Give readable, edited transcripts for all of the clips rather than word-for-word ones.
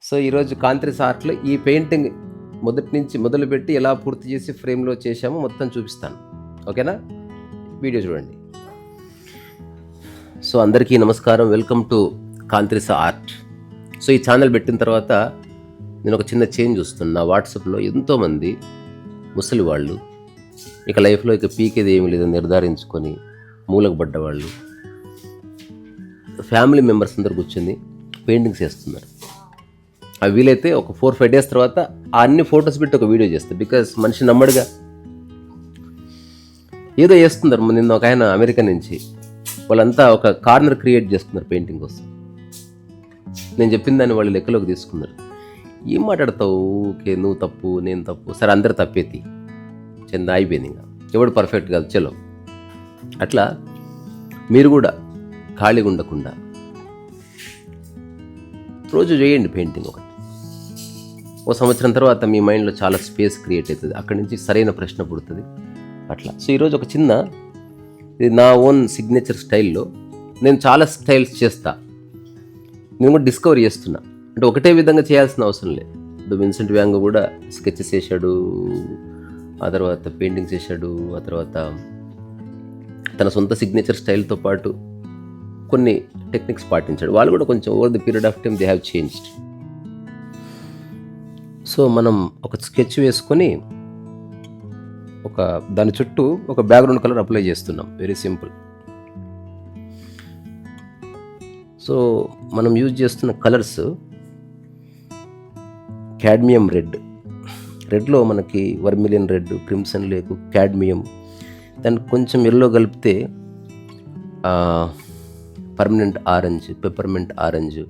So ఈరోజు కాంత్రిస్ ఆర్ట్‌లో ఈ painting మొదటి నుంచి మొదలుపెట్టి ఎలా పూర్తి చేసి ఫ్రేమ్‌లో చేశామో మొత్తం చూపిస్తాను. ఓకేనా? వీడియో చూడండి. సో అందరికీ నమస్కారం. వెల్కమ్ టు కాంత్రిస్ ఆర్ట్. సో ఈ ఛానల్ పెట్టిన తర్వాత నేను ఒక చిన్న చేంజ్ చూస్తున్నా. నా వాట్సాప్‌లో ఎంతోమంది ముసలి వాళ్ళు ఇక లైఫ్‌లో ఇక పీకేది ఏమీ లేదని నిర్ధారించుకొని మూలకు పడ్డవాళ్ళు, ఫ్యామిలీ మెంబర్స్ అందరు కూర్చొని పెయింటింగ్స్ వేస్తున్నారు. అవి వీలైతే ఒక 4-5 డేస్ తర్వాత ఆ అన్ని ఫొటోస్ పెట్టి ఒక వీడియో చేస్తారు. బికాస్ మనిషి నమ్మడుగా ఏదో చేస్తున్నారు. నిన్న ఒక ఆయన అమెరికా నుంచి వాళ్ళంతా ఒక కార్నర్ క్రియేట్ చేస్తున్నారు పెయింటింగ్ కోసం. నేను చెప్పిన దాన్ని వాళ్ళు లెక్కలోకి తీసుకున్నారు. ఏం మాట్లాడతావు? ఓకే, నువ్వు తప్పు, నేను తప్పు, సరే అందరు తప్పేతి చెంద అయిపోయింది. ఇంకా ఎవడు పర్ఫెక్ట్ కాదు, చలో. అట్లా మీరు కూడా ఖాళీగా ఉండకుండా రోజు చేయండి పెయింటింగ్ ఒకటి. ఓ సంవత్సరం తర్వాత మీ మైండ్లో చాలా స్పేస్ క్రియేట్ అవుతుంది. అక్కడి నుంచి సరైన ప్రశ్న పుడుతుంది. అట్లా. సో ఈరోజు ఒక చిన్న, ఇది నా ఓన్ సిగ్నేచర్ స్టైల్లో. నేను చాలా స్టైల్స్ చేస్తా, నేను కూడా డిస్కవర్ చేస్తున్నా. అంటే ఒకటే విధంగా చేయాల్సిన అవసరం లేదు. విన్సెంట్ వ్యాంగ్ కూడా స్కెచెస్ వేసాడు, ఆ తర్వాత పెయింటింగ్స్ వేసాడు, ఆ తర్వాత తన సొంత సిగ్నేచర్ స్టైల్తో పాటు కొన్ని టెక్నిక్స్ పాటించాడు. వాళ్ళు కూడా కొంచెం over the period of time they have changed. So మనం ఒక స్కెచ్ వేసుకొని దాని చుట్టూ ఒక బ్యాక్గ్రౌండ్ కలర్ అప్లై చేస్తున్నాం. Very simple. సో మనం యూజ్ చేస్తున్న కలర్స్ క్యాడ్మియం రెడ్లో మనకి వర్మిలియన్ రెడ్, క్రిమ్సన్ లేకు, క్యాడ్మియం, దాన్ని కొంచెం ఎల్లో కలిపితే పర్మనెంట్ ఆరెంజ్, పెప్పర్మెంట్ ఆరెంజ్,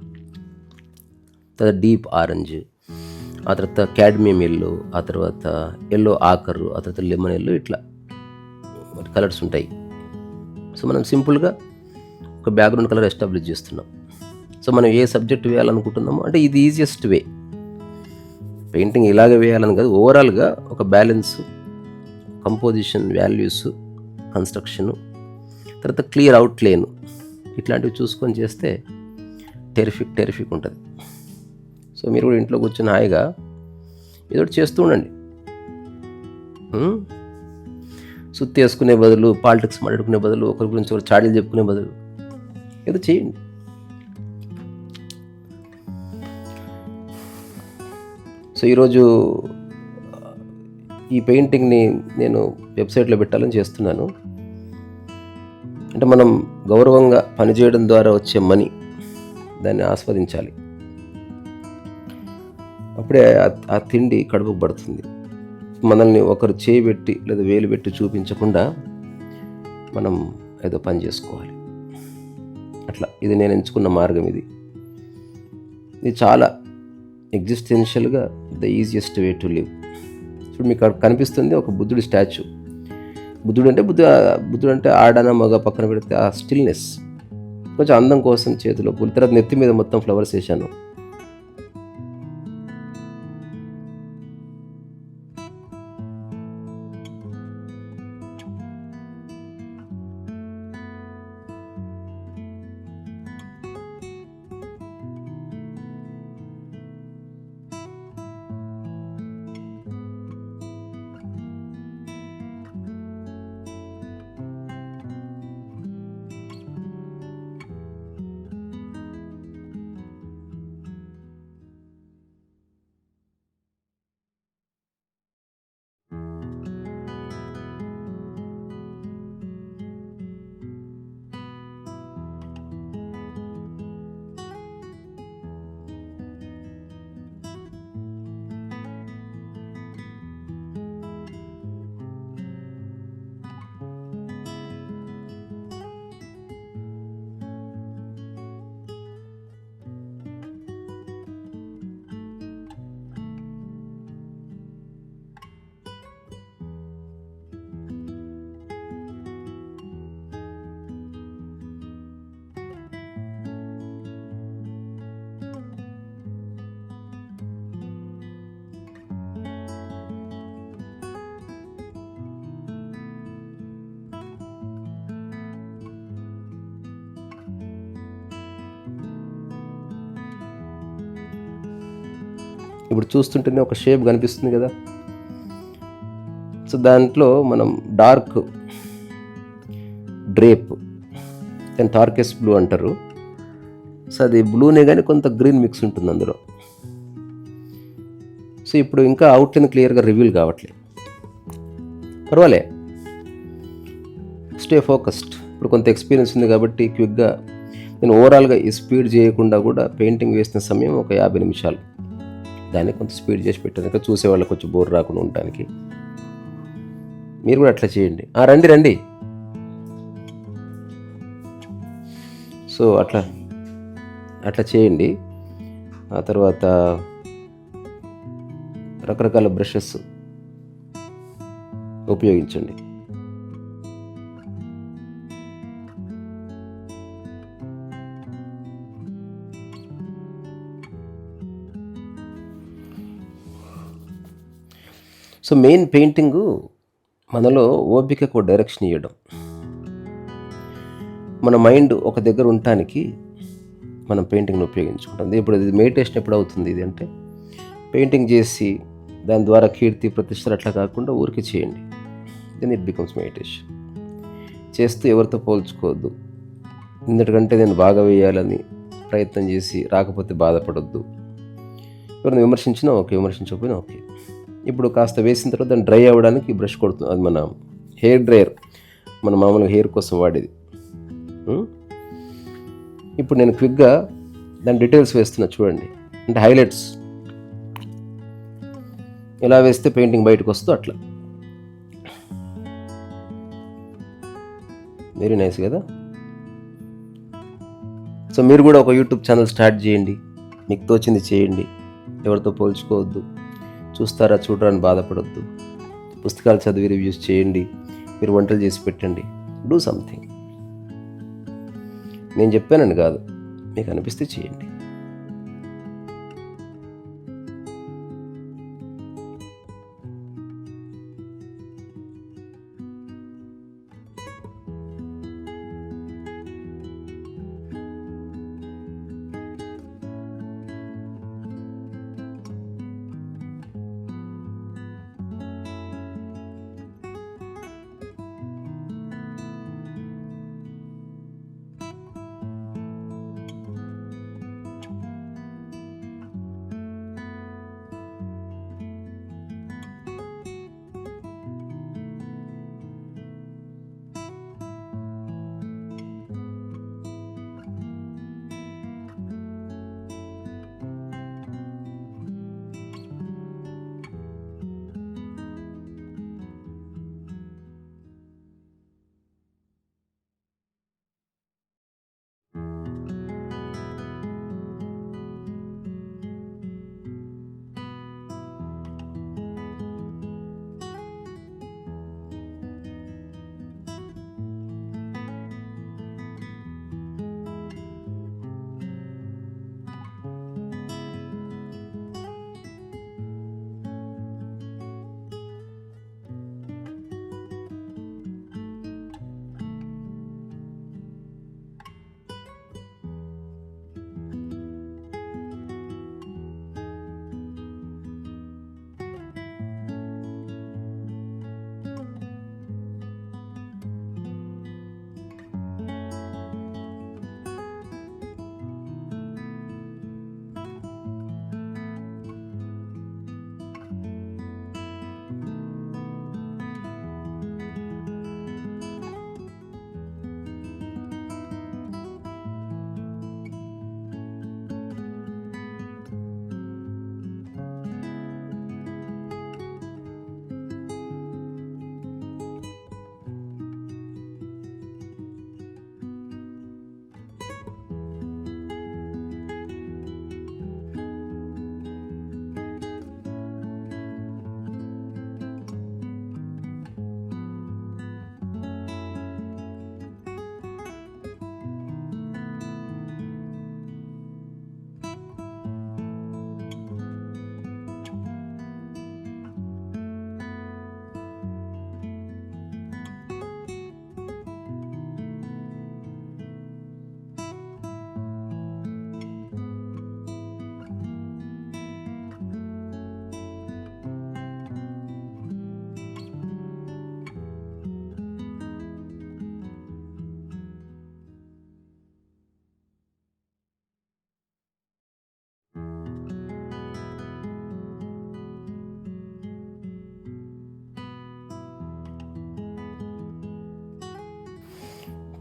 తర్వాత డీప్ ఆరెంజ్, ఆ తర్వాత క్యాడ్మియం ఎల్లో, ఆ తర్వాత ఎల్లో ఆకరు, ఆ తర్వాత లెమన్ ఎల్లో, ఇట్లా కలర్స్ ఉంటాయి. సో మనం సింపుల్గా ఒక బ్యాక్గ్రౌండ్ కలర్ ఎస్టాబ్లిష్ చేస్తున్నాం. సో మనం ఏ సబ్జెక్ట్ వేయాలనుకుంటున్నామో, అంటే ఇది ఈజియెస్ట్ వే. పెయింటింగ్ ఇలాగే వేయాలని కాదు, ఓవరాల్గా ఒక బ్యాలెన్స్, కంపోజిషన్, వాల్యూస్, కన్స్ట్రక్షను, తర్వాత క్లియర్ అవుట్లైన్, ఇట్లాంటివి చూసుకొని చేస్తే టెరిఫిక్ ఉంటుంది. సో మీరు కూడా ఇంట్లో కూర్చొని హాయిగా ఏదో చేస్తూ ఉండండి. సుత్తి వేసుకునే బదులు, పాలిటిక్స్ మాట్లాడుకునే బదులు, ఒకరి గురించి ఒకరు చాడీలు చెప్పుకునే బదులు ఏదో చేయండి. సో ఈరోజు ఈ పెయింటింగ్ని నేను వెబ్సైట్లో పెట్టాలని చేస్తున్నాను. అంటే మనం గౌరవంగా పనిచేయడం ద్వారా వచ్చే మనీ, దాన్ని ఆస్వాదించాలి. అప్పుడే ఆ తిండి కడుపుకు పడుతుంది. మనల్ని ఒకరు చేయి పెట్టి లేదా వేలు పెట్టి చూపించకుండా మనం ఏదో పని చేసుకోవాలి. అట్లా ఇది నేను ఎంచుకున్న మార్గం. ఇది చాలా ఎగ్జిస్టెన్షియల్గా the easiest way to live. ఇప్పుడు మీకు కనిపిస్తుంది ఒక బుద్ధుడి స్టాచ్యూ. బుద్ధుడు అంటే ఆడన మగ పక్కన పెడితే ఆ స్టిల్నెస్, కొంచెం అందం కోసం చేతిలో పూలు, తర్వాత నెత్తి మీద మొత్తం ఫ్లవర్స్ వేసాను. ఇప్పుడు చూస్తుంటేనే ఒక షేప్ కనిపిస్తుంది కదా. సో దాంట్లో మనం డార్క్ డ్రేప్, దాన్ని టార్కెస్ బ్లూ అంటారు. సో అది బ్లూనే కానీ కొంత గ్రీన్ మిక్స్ ఉంటుంది అందులో. సో ఇప్పుడు ఇంకా అవుట్లైన్ క్లియర్గా రివీల్ కావట్లేదు. పర్వాలే, స్టే ఫోకస్డ్. ఇప్పుడు కొంత ఎక్స్పీరియన్స్ ఉంది కాబట్టి క్విక్గా నేను ఓవరాల్గా ఈ స్పీడ్ చేయకుండా కూడా పెయింటింగ్ వేసిన సమయం ఒక 50 నిమిషాలు. దాన్ని కొంత స్పీడ్ చేసి పెట్టాను, ఇంకా చూసేవాళ్ళకి కొంచెం బోర్ రాకుండా ఉండడానికి. మీరు కూడా అట్లా చేయండి. రండి రండి. సో అట్లా చేయండి. ఆ తర్వాత రకరకాల బ్రషెస్ ఉపయోగించండి. సో మెయిన్ పెయింటింగు మనలో ఓపికకు డైరెక్షన్ ఇవ్వడం, మన మైండ్ ఒక దగ్గర ఉండటానికి మనం పెయింటింగ్ని ఉపయోగించుకుంటాం. ఇప్పుడు ఇది మెడిటేషన్ ఎప్పుడు అవుతుంది ఇది అంటే, పెయింటింగ్ చేసి దాని ద్వారా కీర్తి ప్రతిష్టలు అట్లా కాకుండా ఊరికి చేయండి, దెన్ ఇట్ బికమ్స్ మెడిటేషన్. చేస్తూ ఎవరితో పోల్చుకోవద్దు. ఎందుకంటే నేను బాగా వేయాలని ప్రయత్నం చేసి రాకపోతే బాధపడొద్దు. ఎవరిని విమర్శించినా ఓకే, విమర్శించకపోయినా ఓకే. ఇప్పుడు కాస్త వేసిన తర్వాత దాన్ని డ్రై అవ్వడానికి బ్రష్ కొడుతుంది. అది మన హెయిర్ డ్రైయర్, మన మామూలుగా హెయిర్ కోసం వాడేది. ఇప్పుడు నేను క్విక్గా దాని డీటెయిల్స్ వేస్తున్నా చూడండి. అంటే హైలైట్స్ ఎలా వేస్తే పెయింటింగ్ బయటకు వస్తుందో అట్లా. వెరీ నైస్ కదా. సో మీరు కూడా ఒక యూట్యూబ్ ఛానల్ స్టార్ట్ చేయండి, మీకు తోచింది చేయండి, ఎవరితో పోల్చుకోవద్దు. చూస్తారా చూడరా అని బాధపడొద్దు. పుస్తకాలు చదివి రివ్యూస్ చేయండి, మీరు వంటలు చేసి పెట్టండి, డూ సంథింగ్. నేను చెప్పానని కాదు, మీకు అనిపిస్తే చేయండి.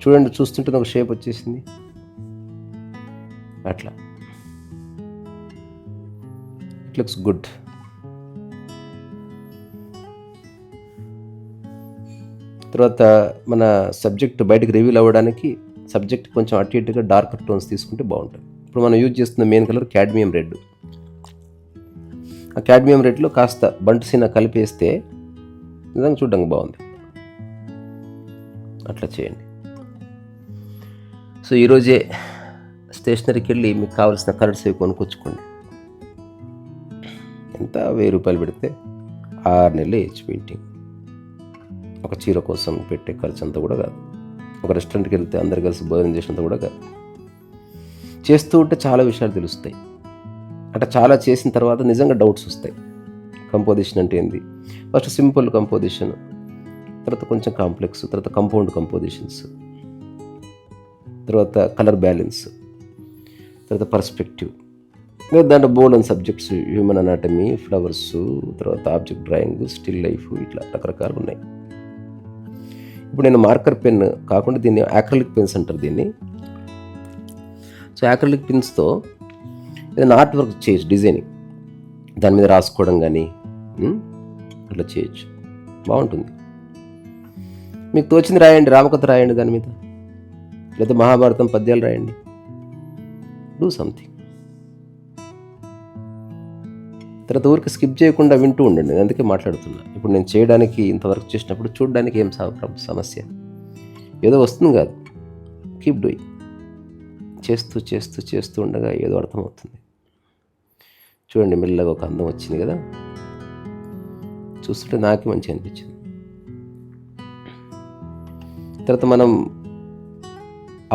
చూడండి, చూస్తుంటే ఒక షేప్ వచ్చేసింది. అట్లా ఇట్ లుక్స్ గుడ్. తర్వాత మన సబ్జెక్ట్ బయటకు రివీల్ అవ్వడానికి సబ్జెక్ట్ కొంచెం అటు ఇటుగా డార్కర్ టోన్స్ తీసుకుంటే బాగుంటుంది. ఇప్పుడు మనం యూజ్ చేస్తున్న మెయిన్ కలర్ క్యాడ్మియం రెడ్. ఆ క్యాడ్మియం రెడ్లో కాస్త బంటు సీన కలిపేస్తే నిజంగా చూడడానికి బాగుంది. అట్లా చేయండి. సో ఈరోజే స్టేషనరీకి వెళ్ళి మీకు కావాల్సిన కలర్స్ అవి కొనుక్కొచ్చుకోండి. ఎంత 1000 రూపాయలు పెడితే 6 నెలలు వేయచ్చు పెయింటింగ్. ఒక చీర కోసం పెట్టే ఖర్చు అంతా కూడా కాదు. ఒక రెస్టారెంట్కి వెళ్తే అందరు కలిసి భోజనం చేసినంత కూడా కాదు. చేస్తూ ఉంటే చాలా విషయాలు తెలుస్తాయి. అంటే చాలా చేసిన తర్వాత నిజంగా డౌట్స్ వస్తాయి. కంపోజిషన్ అంటే ఏంది, ఫస్ట్ సింపుల్ కంపోజిషన్, తర్వాత కొంచెం కాంప్లెక్స్, తర్వాత కంపౌండ్ కంపోజిషన్స్, తర్వాత కలర్ బ్యాలెన్స్, తర్వాత పర్స్పెక్టివ్, దాంట్లో bold and subjects, human anatomy, flowers, తర్వాత ఆబ్జెక్ట్ డ్రాయింగ్, స్టిల్ లైఫ్, ఇట్లా రకరకాలు ఉన్నాయి. ఇప్పుడు నేను మార్కర్ పెన్ కాకుండా దీన్ని యాక్రిలిక్ పెన్స్ అంటారు దీన్ని. సో యాక్రిలిక్ పెన్స్తో ఏదైనా ఆర్ట్ వర్క్ చేయొచ్చు, డిజైనింగ్ దాని మీద రాసుకోవడం కానీ అట్లా చేయొచ్చు, బాగుంటుంది. మీకు తోచింది రాయండి, రామకథ రాయండి దాని మీద, లేదా మహాభారతం పద్యాలు రాయండి, డూ సంథింగ్. తర్వాత ఊరికి స్కిప్ చేయకుండా వింటూ ఉండండి. నేను అందుకే మాట్లాడుతున్నా. ఇప్పుడు నేను చేయడానికి ఇంతవరకు చేసినప్పుడు చూడడానికి ఏం సమస్య, ఏదో వస్తుంది కాదు, కీప్ డూయింగ్. చేస్తూ చేస్తూ చేస్తూ ఉండగా ఏదో అర్థమవుతుంది. చూడండి, మెల్లగా ఒక అందం వచ్చింది కదా, చూస్తుంటే నాకే మంచిగా అనిపించింది. తర్వాత మనం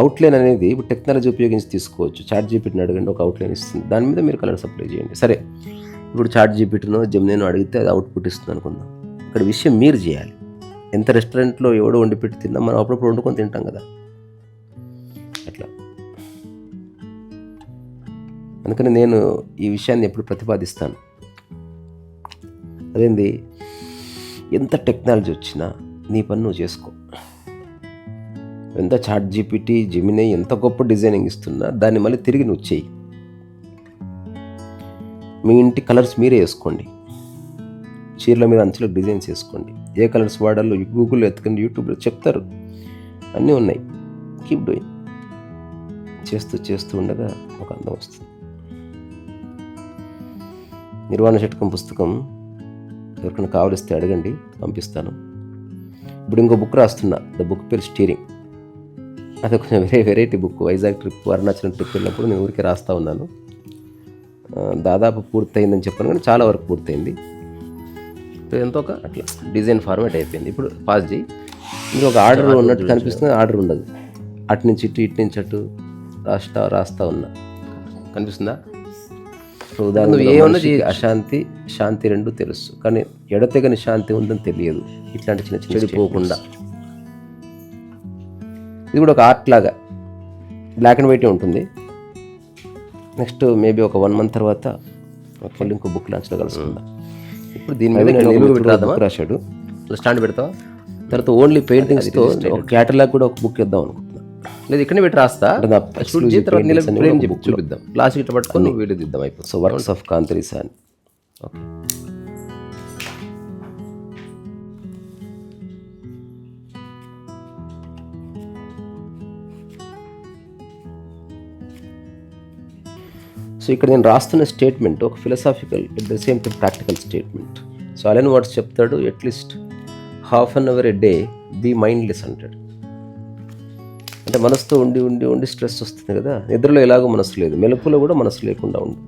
అవుట్లైన్ అనేది ఇప్పుడు టెక్నాలజీ ఉపయోగించి తీసుకోవచ్చు. చాట్ జీపీటీని అడగండి, ఒక అవుట్లైన్ ఇస్తుంది, దాని మీద మీరు కలర్స్ అప్లై చేయండి. సరే, ఇప్పుడు చాట్ జీపీటీనో జెమినీనో అడిగితే అది అవుట్పుట్ ఇస్తుంది అనుకుందాం. ఇక్కడ విషయం మీరు చేయాలి. ఎంత రెస్టారెంట్లో ఎవడో వండి పెట్టి తిన్నా మనం అప్పుడప్పుడు వండుకొని తింటాం కదా, అట్లా. అందుకని నేను ఈ విషయాన్ని ఎప్పుడు ప్రతిపాదిస్తాను. అదేంది, ఎంత టెక్నాలజీ వచ్చినా నీ పని నువ్వు చేసుకో. ఎంత చాట్ జీపీటీ జెమినీ ఎంత గొప్ప డిజైనింగ్ ఇస్తున్నా దాన్ని మళ్ళీ తిరిగి నువ్వు చెయ్యి. మీ ఇంటి కలర్స్ మీరే వేసుకోండి. చీరల మీద అంచులకు డిజైన్స్ వేసుకోండి. ఏ కలర్స్ వాడాలో గూగుల్లో ఎత్తుకండి, యూట్యూబ్లో చెప్తారు, అన్నీ ఉన్నాయి. Keep doing. చేస్తూ చేస్తూ ఉండగా ఒక అందం వస్తుంది. నిర్వాణ షట్కం పుస్తకం ఎవరికైనా కావలిస్తే అడగండి, పంపిస్తాను. ఇప్పుడు ఇంకో బుక్ రాస్తున్నా, ద బుక్ పేరు స్టీరింగ్. అది కొంచెం variety book. Vizag trip, Arunachalam trip వెళ్ళినప్పుడు నేను ఊరికి రాస్తూ ఉన్నాను. దాదాపు పూర్తయిందని చెప్పాను, కానీ చాలా వరకు పూర్తయింది. ఎంతో ఒక అట్లా డిజైన్ ఫార్మేట్ అయిపోయింది. ఇప్పుడు పాస్ చేయి. మీకు ఒక ఆర్డర్ ఉన్నట్టు కనిపిస్తుంది, ఆర్డర్ ఉండదు. అటు నుంచి ఇటు, ఇటు నుంచి అటు రాస్తా ఉన్నా, కనిపిస్తుందా? ఉదాహరణ ఏమన్నా అశాంతి శాంతి రెండు తెలుసు, కానీ ఎడతెగని శాంతి ఉందని తెలియదు. ఇట్లాంటి చిన్న చిన్న చెడిపోకుండా ఇది కూడా ఒక ఆర్ట్ లాగా బ్లాక్ అండ్ వైటే ఉంటుంది. నెక్స్ట్ మేబీ ఒక 1 month తర్వాత మళ్ళీ ఇంకో బుక్ లాంచ్లో కలుసుకుందాం. ఇప్పుడు దీని మీద బుక్ రాశాడు, స్టాండ్ పెడతావా? తర్వాత ఓన్లీ పెయింటింగ్స్తో ఒక క్యాటలాగ్ కూడా ఒక బుక్ ఇద్దాం అనుకుంటున్నా. లేదు ఇక్కడనే పెట్టి రాస్తా, చూపిద్దాం. లాస్ట్ ఇట్లా పట్టుకొని వీడియో దిద్దాం అయిపోతుంది. సో వర్క్స్ ఆఫ్ కాంతరీసా అని. ఓకే, సో ఇక్కడ నేను రాస్తున్న స్టేట్మెంట్ ఒక philosophical at the same time practical statement. So Alan Watts చెప్తాడు, at least ½ an hour a day be mindless అంటాడు. అంటే మనసుతో ఉండి ఉండి ఉండి స్ట్రెస్ వస్తుంది కదా, నిద్రలో ఎలాగో మనసు లేదు, మెలకులో కూడా మనసు లేకుండా ఉండు.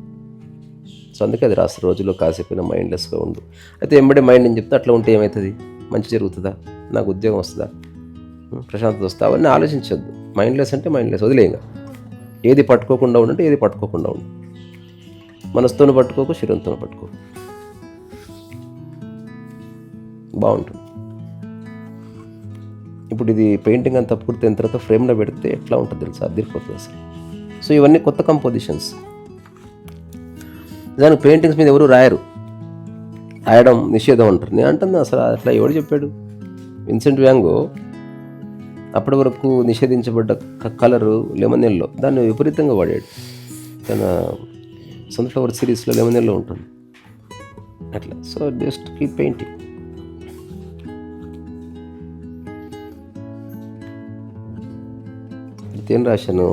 సో అందుకే అది రాసి రోజులో కాసేపైనా మైండ్లెస్గా ఉండు. అయితే ఎంబడే మైండ్ అని చెప్తే అట్లా ఉంటే ఏమవుతుంది, మంచి జరుగుతుందా, నాకు ఉద్యోగం వస్తుందా, ప్రశాంతత వస్తుందా, అవన్నీ ఆలోచించద్దు. మైండ్లెస్ అంటే మైండ్లెస్, వదిలేగా. ఏది పట్టుకోకుండా ఉండంటే ఏది పట్టుకోకుండా ఉండు. మనసుతోనూ పట్టుకోకు, శరీరంతోనూ పట్టుకోకు, బాగుంటుంది. ఇప్పుడు ఇది పెయింటింగ్ అంతా పూర్తయిన తర్వాత ఫ్రేమ్లో పెడితే ఎట్లా ఉంటుంది తెలుసా, అదిరిపోతుంది అసలు. సో ఇవన్నీ కొత్త కంపోజిషన్స్. దానికి పెయింటింగ్స్ మీద ఎవరు రాయడం నిషేధం అంటారు. నేను అంటున్నా అసలు అట్లా ఎవరు చెప్పాడు? విన్సెంట్ వ్యాంగో అప్పటి వరకు నిషేధించబడ్డ కలరు లెమన్ ఎల్లో, దాన్ని విపరీతంగా వాడాడు. తన సన్ఫ్లవర్ సిరీస్లో లెమన్ ఎల్లో ఉంటుంది అట్లా. So just keep painting. ఏం రాశాను,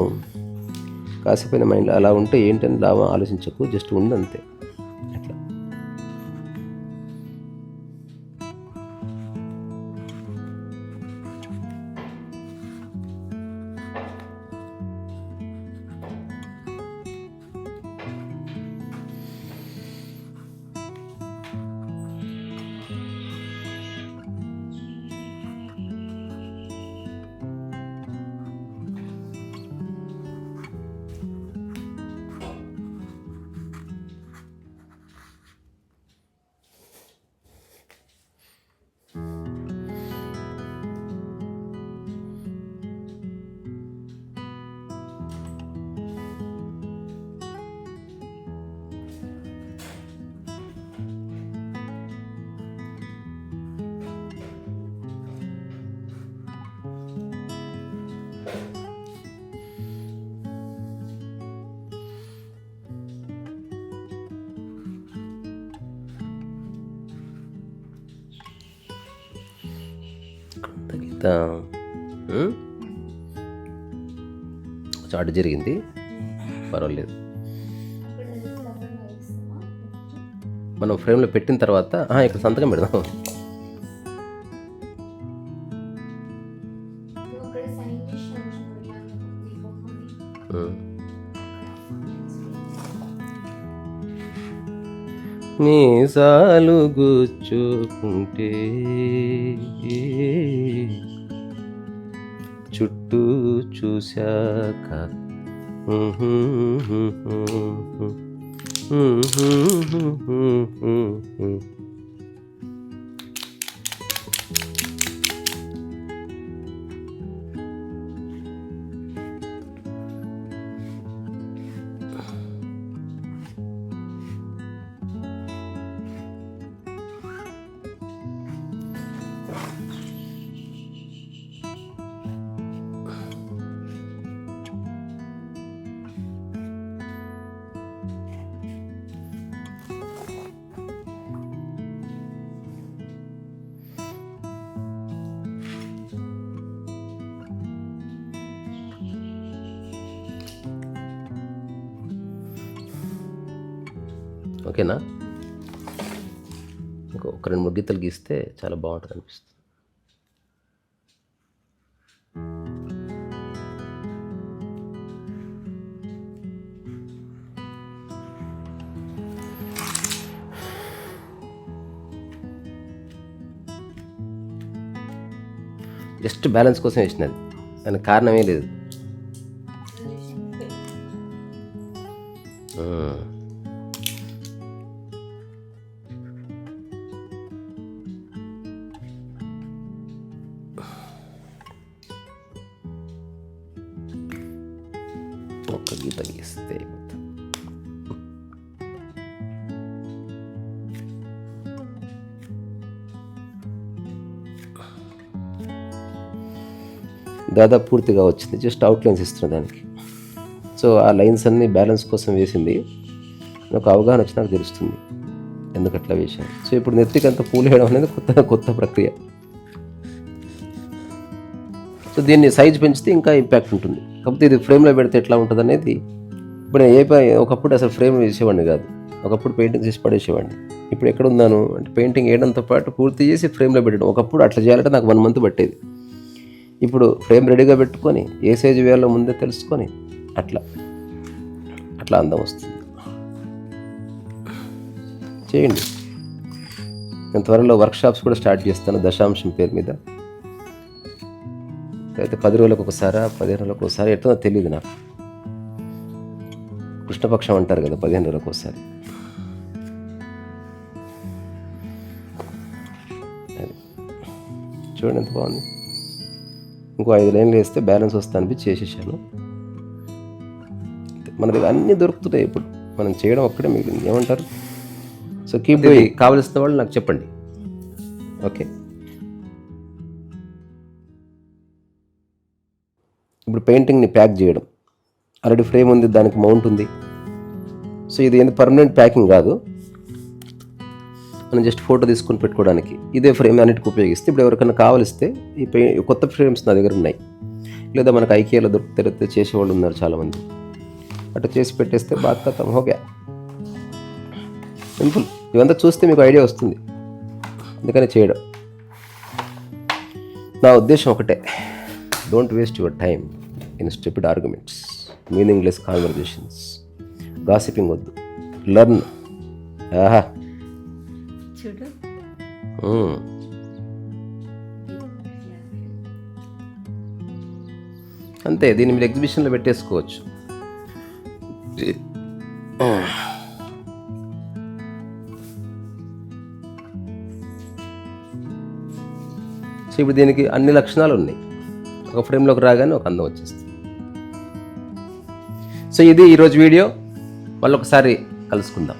కాసేపైన మైండ్లో అలా ఉంటే ఏంటని లాభం ఆలోచించకు, జస్ట్ ఉండంతే అట్లా. గీత చాటు జరిగింది, పర్వాలేదు. మనం ఫ్రేమ్లో పెట్టిన తర్వాత ఇక్కడ సంతకం పెడదాం. మీసాలు గుచ్చుకుంటే చుట్టూ చూశాక ఓకేనా? ఒక 2-3 గీతలు గీస్తే చాలా బాగుంటుంది అనిపిస్తుంది. జస్ట్ బ్యాలెన్స్ కోసం వేసినది, దానికి కారణమే లేదు. ఒక్క గీత గీస్తే దాదాపు పూర్తిగా వచ్చింది. జస్ట్ అవుట్లైన్స్ ఇస్తున్నా దానికి. సో ఆ లైన్స్ అన్నీ బ్యాలెన్స్ కోసం వేసింది. నాకు అవగాహన వచ్చి నాకు తెలుస్తుంది ఎందుకు అట్లా వేశాను. సో ఇప్పుడు నెత్తికి అంత పూలు వేయడం అనేది కొత్త ప్రక్రియ. సో దీన్ని సైజ్ పెంచితే ఇంకా ఇంపాక్ట్ ఉంటుంది. కాకపోతే ఇది ఫ్రేమ్లో పెడితే ఎట్లా ఉంటుంది అనేది ఇప్పుడు నేను ఒకప్పుడు అసలు ఫ్రేమ్ వేసేవాడిని కాదు. ఒకప్పుడు పెయింటింగ్ చేసి పడేసేవాడిని. ఇప్పుడు ఎక్కడ ఉన్నాను అంటే పెయింటింగ్ వేయడంతో పాటు పూర్తి చేసి ఫ్రేమ్లో పెట్టడం. ఒకప్పుడు అట్లా చేయాలంటే నాకు 1 మంత్ పట్టేది. ఇప్పుడు ఫ్రేమ్ రెడీగా పెట్టుకొని ఏ సైజు వేయాలో ముందే తెలుసుకొని అట్లా అందం వస్తుంది. చేయండి. నేను త్వరలో వర్క్షాప్స్ కూడా స్టార్ట్ చేస్తాను దశాంశం పేరు మీద. అయితే 10 రోజులకు ఒకసారి 15 రోజులకు ఒకసారి ఎట్లా తెలియదు నాకు. కృష్ణపక్షం అంటారు కదా, 15 రోజులకు ఒకసారి. అది చూడండి ఎంత బాగుంది. ఇంకో 5 లైన్లు వేస్తే బ్యాలెన్స్ వస్తా అనిపించి చేసేసాను. మన దగ్గర అన్నీ దొరుకుతున్నాయి ఇప్పుడు, మనం చేయడం ఒక్కడే మిగిలింది. ఏమంటారు? So keep doing. కావలసిన వాళ్ళు నాకు చెప్పండి. ఓకే. ఇప్పుడు పెయింటింగ్ని ప్యాక్ చేయడం, ఆల్రెడీ ఫ్రేమ్ ఉంది, దానికి మౌంట్ ఉంది. సో ఇది ఏంది పర్మనెంట్ ప్యాకింగ్ కాదు, మనం జస్ట్ ఫోటో తీసుకొని పెట్టుకోవడానికి ఇదే ఫ్రేమ్ అన్నిటికి ఉపయోగిస్తే. ఇప్పుడు ఎవరికైనా కావలిస్తే ఈ కొత్త ఫ్రేమ్స్ నా దగ్గర ఉన్నాయి, లేదా మనకు ఐకియాలో దొరికితే చేసేవాళ్ళు ఉన్నారు చాలామంది. అట్లా చేసి పెట్టేస్తే బాగా ఖతం హోగా, సింపుల్. ఇవంతా చూస్తే మీకు ఐడియా వస్తుంది, అందుకని చేయడం. నా ఉద్దేశం ఒకటే, don't waste your time in stupid arguments, meaningless conversations, gossiping వద్దు, లర్న్. ఆహా చూడు అంతే. దీన్ని మీరు ఎగ్జిబిషన్లో పెట్టేసుకోవచ్చు. సో ఇప్పుడు దీనికి అన్ని లక్షణాలు ఉన్నాయి, ఒక ఫ్రేమ్లోకి రాగానే ఒక అందం వచ్చేస్తుంది. సో ఇది ఈరోజు వీడియో, మళ్ళొకసారి కలుసుకుందాం.